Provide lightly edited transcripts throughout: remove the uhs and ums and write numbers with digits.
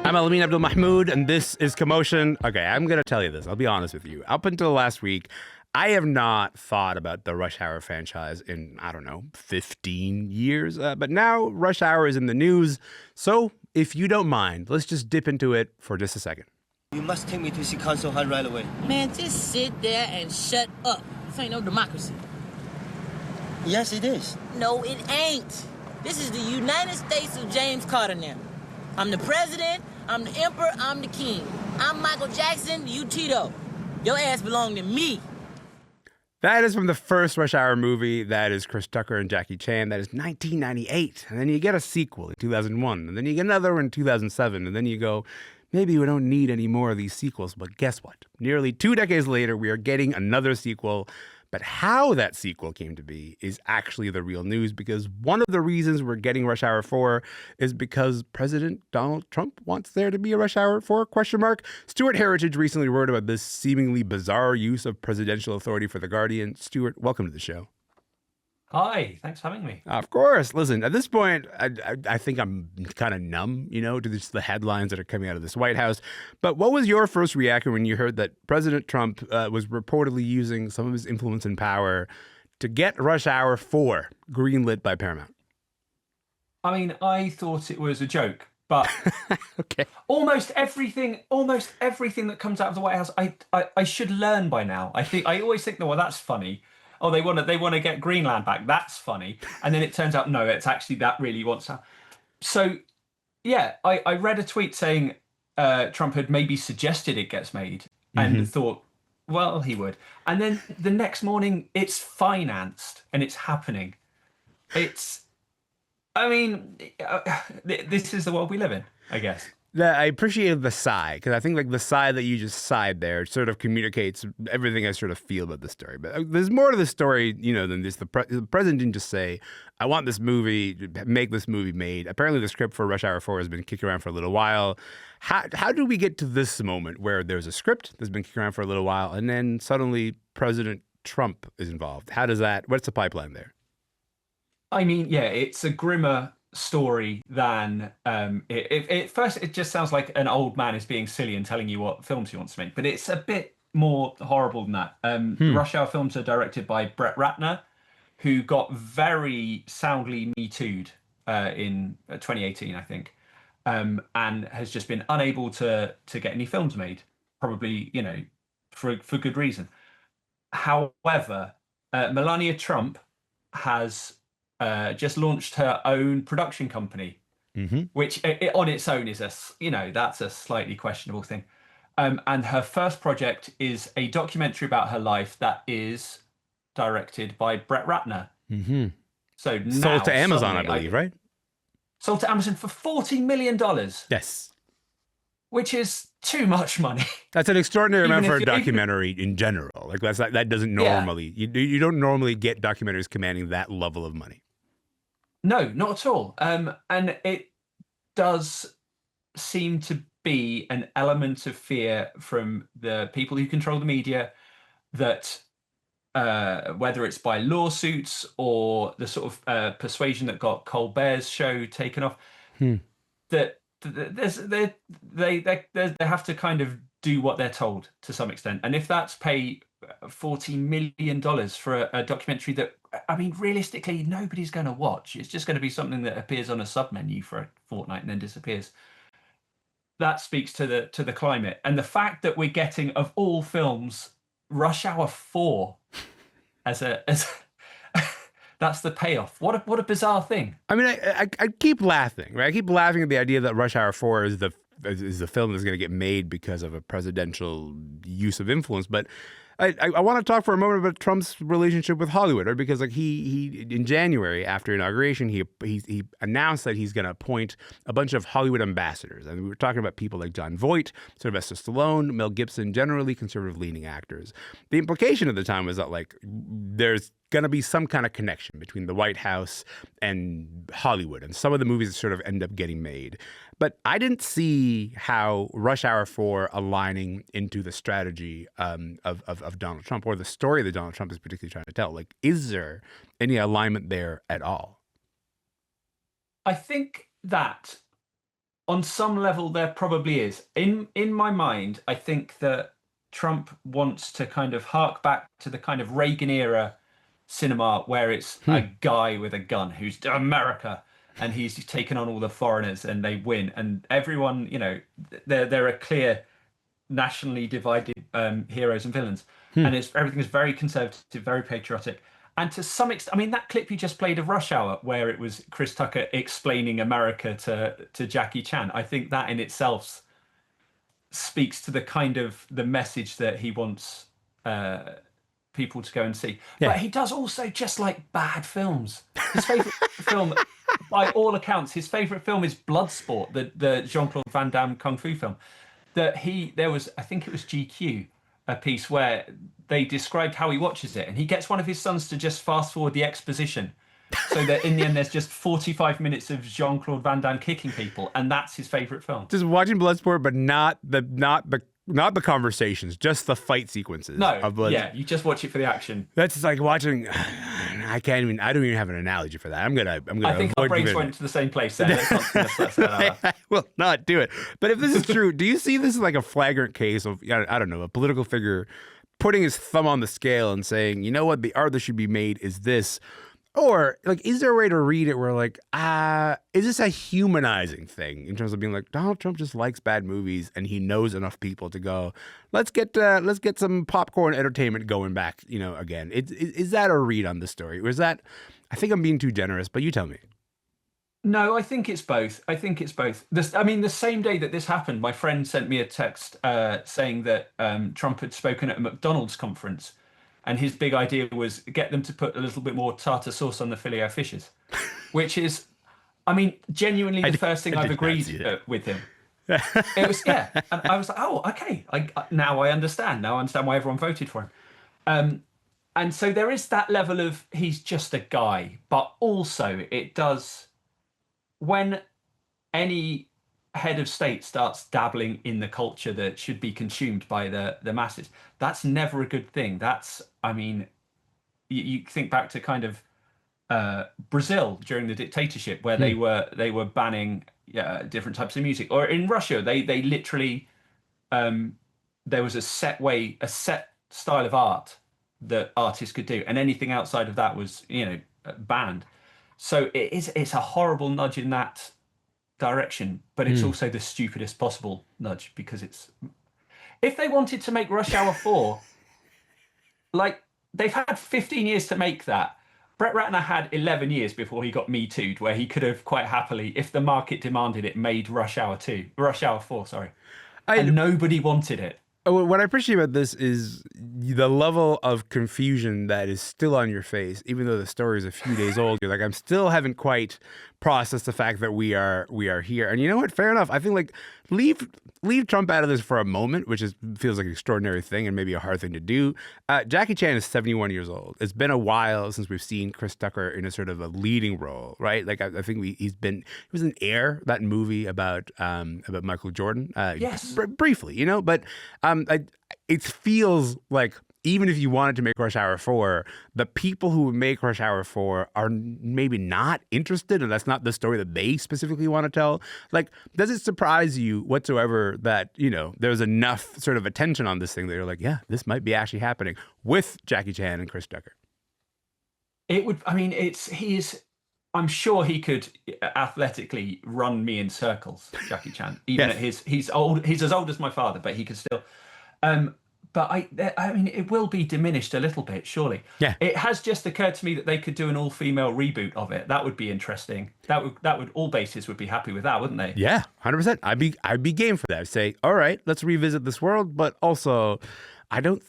I'm Elamin Abdelmahmoud, and this is Commotion. Okay, I'm going to tell you this. I'll be honest with you. Up until last week, I have not thought about the Rush Hour franchise in, 15 years. But now Rush Hour is in the news. So if you don't mind, let's just dip into it for just a second. You must take me to see Consul Hunt right away. Man, just sit there and shut up. This ain't no democracy. Yes, it is. No, it ain't. This is the United States of James Carter now. I'm the president, I'm the emperor, I'm the king. I'm Michael Jackson, you Tito. Your ass belong to me. That is from the first Rush Hour movie. That is Chris Tucker and Jackie Chan. That is 1998. And then you get a sequel in 2001. And then you get another one in 2007. And then you go, maybe we don't need any more of these sequels. But guess what? Nearly 2 decades later, we are getting another sequel. But how that sequel came to be is actually the real news, because one of the reasons we're getting Rush Hour 4 is because President Donald Trump wants there to be a Rush Hour 4, ? Stuart Heritage recently wrote about this seemingly bizarre use of presidential authority for The Guardian. Stuart, welcome to the show. Hi, thanks for having me. Of course. Listen, at this point, I think I'm kind of numb, to just the headlines that are coming out of this White House. But what was your first reaction when you heard that President Trump was reportedly using some of his influence and power to get Rush Hour 4 greenlit by Paramount? I mean, I thought it was a joke, but okay. almost everything that comes out of the White House, I should learn by now. I always think, well, that's funny. Oh, they want to get Greenland back. That's funny. And then it turns out, no, it's actually that really wants to. So, yeah, I read a tweet saying Trump had maybe suggested it gets made and thought, well, he would. And then the next morning, it's financed and it's happening. This is the world we live in, I guess. I appreciated the sigh, because I think the sigh that you just sighed there sort of communicates everything I sort of feel about the story. But there's more to the story, than this. The president didn't just say, I want this movie, make this movie made. Apparently the script for Rush Hour 4 has been kicking around for a little while. How do we get to this moment where there's a script that's been kicking around for a little while, and then suddenly President Trump is involved? What's the pipeline there? I mean, yeah, it's a grimmer story than first it just sounds like an old man is being silly and telling you what films he wants to make, but it's a bit more horrible than that. The Rush Hour films are directed by Brett Ratner, who got very soundly Me Too'd in 2018, I think, and has just been unable to get any films made, probably for good reason. However, Melania Trump has just launched her own production company, which on its own is that's a slightly questionable thing. And her first project is a documentary about her life that is directed by Brett Ratner. So now, sold to Amazon, I believe, right? Sold to Amazon for $40 million. Yes. Which is too much money. That's an extraordinary amount for a documentary in general. That doesn't normally, you don't normally get documentaries commanding that level of money. No, not at all. And it does seem to be an element of fear from the people who control the media that whether it's by lawsuits or the sort of persuasion that got Colbert's show taken off, that they have to kind of do what they're told to some extent. And if that's pay $40 million for a documentary that, realistically, nobody's going to watch. It's just going to be something that appears on a sub-menu for a fortnight and then disappears. That speaks to the climate. And the fact that we're getting, of all films, Rush Hour 4 as that's the payoff. What a bizarre thing. I keep laughing, right? I keep laughing at the idea that Rush Hour 4 is the film that's going to get made because of a presidential use of influence. But I want to talk for a moment about Trump's relationship with Hollywood, right? Because he in January after inauguration, he announced that he's going to appoint a bunch of Hollywood ambassadors. And we were talking about people like Jon Voight, Sylvester Stallone, Mel Gibson, generally conservative-leaning actors. The implication at the time was that there's going to be some kind of connection between the White House and Hollywood, and some of the movies sort of end up getting made. But I didn't see how Rush Hour 4 aligning into the strategy of Donald Trump, or the story that Donald Trump is particularly trying to tell. Is there any alignment there at all? I think that On some level, there probably is. In my mind, I think that Trump wants to kind of hark back to the kind of Reagan era cinema where it's a guy with a gun who's America, and he's taken on all the foreigners and they win, and everyone, there are clear nationally divided heroes and villains, and everything is very conservative, very patriotic. And to some extent, I mean, that clip you just played of Rush Hour, where it was Chris Tucker explaining America to Jackie Chan, I think that in itself speaks to the kind of the message that he wants people to go and see. Yeah. But he does also just like bad films. His favorite film, by all accounts, his favorite film is Bloodsport, the Jean-Claude Van Damme kung fu film. There was, I think it was GQ, a piece where they described how he watches it, and he gets one of his sons to just fast forward the exposition, so that in the end there's just 45 minutes of Jean-Claude Van Damme kicking people, and that's his favorite film. Just watching Bloodsport, but not the conversations, just the fight sequences. No, yeah, you just watch it for the action. That's just like watching. I don't even have an analogy for that. I'm gonna. I think our brains went to the same place there. I will not do it. But if this is true, do you see this as like a flagrant case of, I don't know, a political figure putting his thumb on the scale and saying, you know what, the art that should be made is this? Or like, is there a way to read it where like, is this a humanizing thing in terms of being like, Donald Trump just likes bad movies and he knows enough people to go, let's get some popcorn entertainment going back, again. Is that a read on the story? Or is that, I think I'm being too generous, but you tell me. No, I think it's both. The same day that this happened, my friend sent me a text saying that Trump had spoken at a McDonald's conference, and his big idea was get them to put a little bit more tartar sauce on the Filet-O-Fishes, which is, genuinely the first thing I've agreed with him. It was, yeah. And I was like, oh, okay. Now I understand. Now I understand why everyone voted for him. And so there is that level of he's just a guy, but also it does, when any head of state starts dabbling in the culture that should be consumed by the masses, that's never a good thing. That's, you think back to kind of Brazil during the dictatorship, where they were banning different types of music, or in Russia they literally there was a set style of art that artists could do, and anything outside of that was banned. So it's a horrible nudge in that direction, but it's also the stupidest possible nudge, because it's, if they wanted to make Rush Hour 4, like, they've had 15 years to make that. Brett Ratner had 11 years before he got Me Too'd, where he could have quite happily, if the market demanded it, made Rush Hour 4, sorry. And nobody wanted it. What I appreciate about this is the level of confusion that is still on your face, even though the story is a few days old. You're like, I'm still haven't quite processed the fact that we are here. And you know what? Fair enough. I think like leave Trump out of this for a moment, which feels like an extraordinary thing and maybe a hard thing to do. Jackie Chan is 71 years old. It's been a while since we've seen Chris Tucker in a sort of a leading role, right? Like I think he was in Air, that movie about Michael Jordan. Yes, briefly, but it feels like, even if you wanted to make Rush Hour 4, the people who would make Rush Hour 4 are maybe not interested, and that's not the story that they specifically want to tell. Like, does it surprise you whatsoever that, there's enough sort of attention on this thing that you're like, yeah, this might be actually happening with Jackie Chan and Chris Tucker? It would, I'm sure he could athletically run me in circles, Jackie Chan. Even at he's as old as my father, but he could still. But it will be diminished a little bit, surely. Yeah. It has just occurred to me that they could do an all-female reboot of it. That would be interesting. That would all bases would be happy with that, wouldn't they? Yeah, 100%. I'd be game for that. I'd say, all right, let's revisit this world, but also, I don't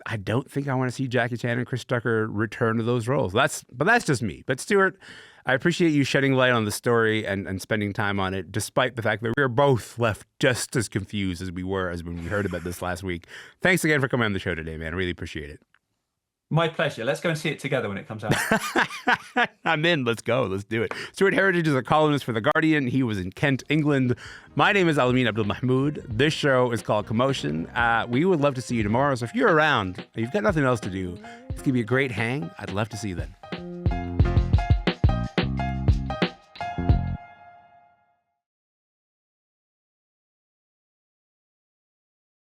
think I want to see Jackie Chan and Chris Tucker return to those roles. That's just me. But Stuart, I appreciate you shedding light on the story and spending time on it, despite the fact that we are both left just as confused as we were as when we heard about this last week. Thanks again for coming on the show today, man. I really appreciate it. My pleasure. Let's go and see it together when it comes out. I'm in. Let's go. Let's do it. Stuart Heritage is a columnist for The Guardian. He was in Kent, England. My name is Elamin Abdelmahmoud. This show is called Commotion. We would love to see you tomorrow. So if you're around, you've got nothing else to do, it's going to be a great hang. I'd love to see you then.